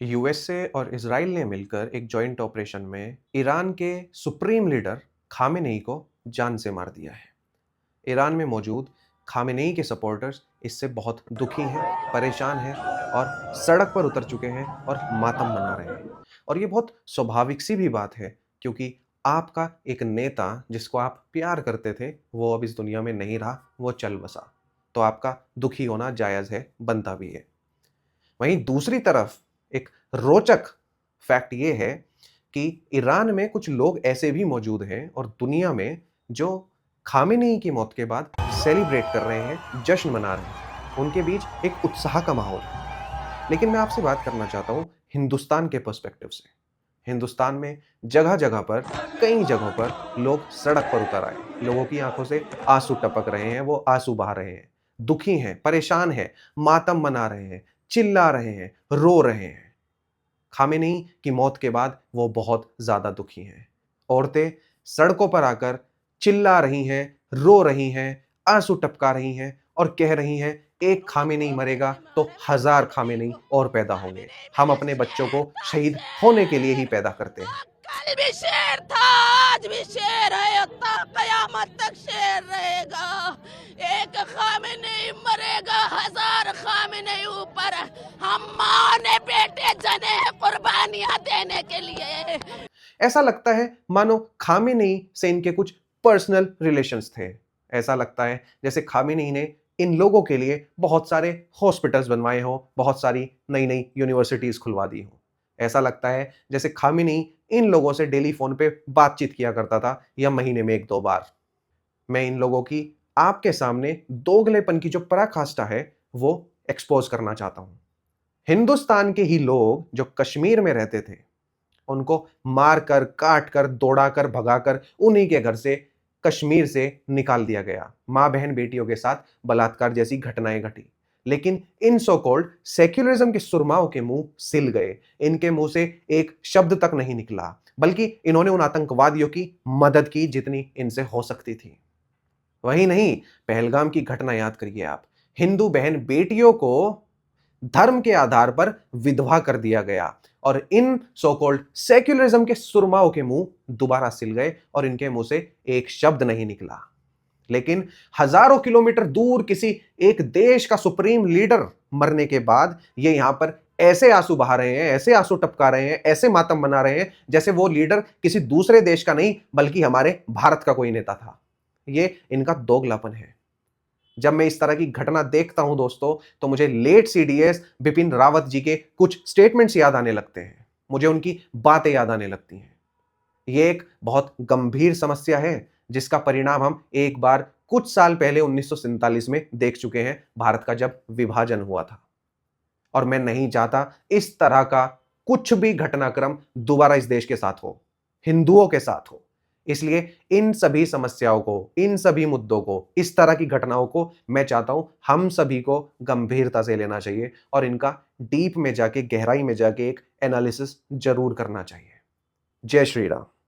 USA और Israel ने मिलकर एक जॉइंट ऑपरेशन में ईरान के सुप्रीम लीडर खामेनेई को जान से मार दिया है। ईरान में मौजूद खामेनेई के सपोर्टर्स इससे बहुत दुखी हैं, परेशान हैं और सड़क पर उतर चुके हैं और मातम मना रहे हैं। और ये बहुत स्वाभाविक सी भी बात है, क्योंकि आपका एक नेता जिसको आप प्यार करते थे वो अब इस दुनिया में नहीं रहा, वो चल बसा। तो आपका दुखी होना जायज़ है, बनता भी है। वहीं दूसरी तरफ एक रोचक फैक्ट ये है कि ईरान में कुछ लोग ऐसे भी मौजूद हैं और दुनिया में जो खामेनेई की मौत के बाद सेलिब्रेट कर रहे हैं, जश्न मना रहे हैं। उनके बीच एक उत्साह का माहौल है। लेकिन मैं आपसे बात करना चाहता हूँ हिंदुस्तान के पर्सपेक्टिव से। हिंदुस्तान में जगह जगह पर, कई जगहों पर लोग सड़क पर उतर आए। लोगों की आंखों से आंसू टपक रहे हैं, वो आंसू बहा रहे हैं, दुखी हैं, परेशान हैं, मातम मना रहे हैं, चिल्ला रहे हैं, रो रहे हैं। खामेनेई की मौत के बाद वो बहुत ज्यादा दुखी हैं। औरतें सड़कों पर आकर चिल्ला रही हैं, रो रही हैं, आंसू टपका रही हैं और कह रही हैं, एक खामेनेई मरेगा तो हजार खामेनेई और पैदा होंगे। हम अपने बच्चों को शहीद होने के लिए ही पैदा करते हैं। कल भी शेर था, आज भी शेर है, कयामत तक शेर रहेगा। एक खामेनेई मरेगा, हजार खामेनेई ऊपर। हम माँ ने बेटे जने हैं कुर्बानियां देने के लिए। ऐसा लगता है मानो खामेनेई से इनके कुछ पर्सनल रिलेशंस थे। ऐसा लगता है जैसे खामेनेई ने इन लोगों के लिए बहुत सारे हॉस्पिटल्स बनवाए हों, बहुत सारी नई नई यूनिवर्सिटीज खुलवा दी हों। ऐसा लगता है जैसे खामेनेई इन लोगों से डेली फोन पे बातचीत किया करता था, या महीने में एक दो बार। मैं इन लोगों की आपके सामने दोगलेपन की जो पराकाष्ठा है वो एक्सपोज करना चाहता हूं। हिंदुस्तान के ही लोग जो कश्मीर में रहते थे, उनको मारकर, काटकर, दौड़ाकर, भगाकर उन्हीं के घर से, कश्मीर से निकाल दिया गया। मां बहन बेटियों के साथ बलात्कार जैसी घटनाएं घटी। लेकिन इन सो कॉल्ड सेक्युलरिज्म के सुरमाओं के मुंह सिल गए। इनके मुंह से एक शब्द तक नहीं निकला, बल्कि इन्होंने उन आतंकवादियों की मदद की जितनी इनसे हो सकती थी। वही नहीं, पहलगाम की घटना याद करिए आप। हिंदू बहन बेटियों को धर्म के आधार पर विधवा कर दिया गया और इन सो कॉल्ड सेक्युलरिज्म के सुरमाओं के मुंह दोबारा सिल गए और इनके मुंह से एक शब्द नहीं निकला। लेकिन हजारों किलोमीटर दूर किसी एक देश का सुप्रीम लीडर मरने के बाद ये यहां पर ऐसे आंसू बहा रहे हैं, ऐसे आंसू टपका रहे हैं, ऐसे मातम मना रहे हैं जैसे वो लीडर किसी दूसरे देश का नहीं बल्कि हमारे भारत का कोई नेता था। ये इनका दोगलापन है। जब मैं इस तरह की घटना देखता हूं दोस्तों, तो मुझे लेट सीडीएस बिपिन रावत जी के कुछ स्टेटमेंट्स याद आने लगते हैं। मुझे उनकी बातें याद आने लगती हैं। ये एक बहुत गंभीर समस्या है जिसका परिणाम हम एक बार कुछ साल पहले 1947 में देख चुके हैं, भारत का जब विभाजन हुआ था। और मैं नहीं चाहता इस तरह का कुछ भी घटनाक्रम दोबारा इस देश के साथ हो, हिंदुओं के साथ हो। इसलिए इन सभी समस्याओं को, इन सभी मुद्दों को, इस तरह की घटनाओं को मैं चाहता हूं हम सभी को गंभीरता से लेना चाहिए और इनका डीप में जाके, गहराई में जाके एक एनालिसिस जरूर करना चाहिए। जय श्री राम।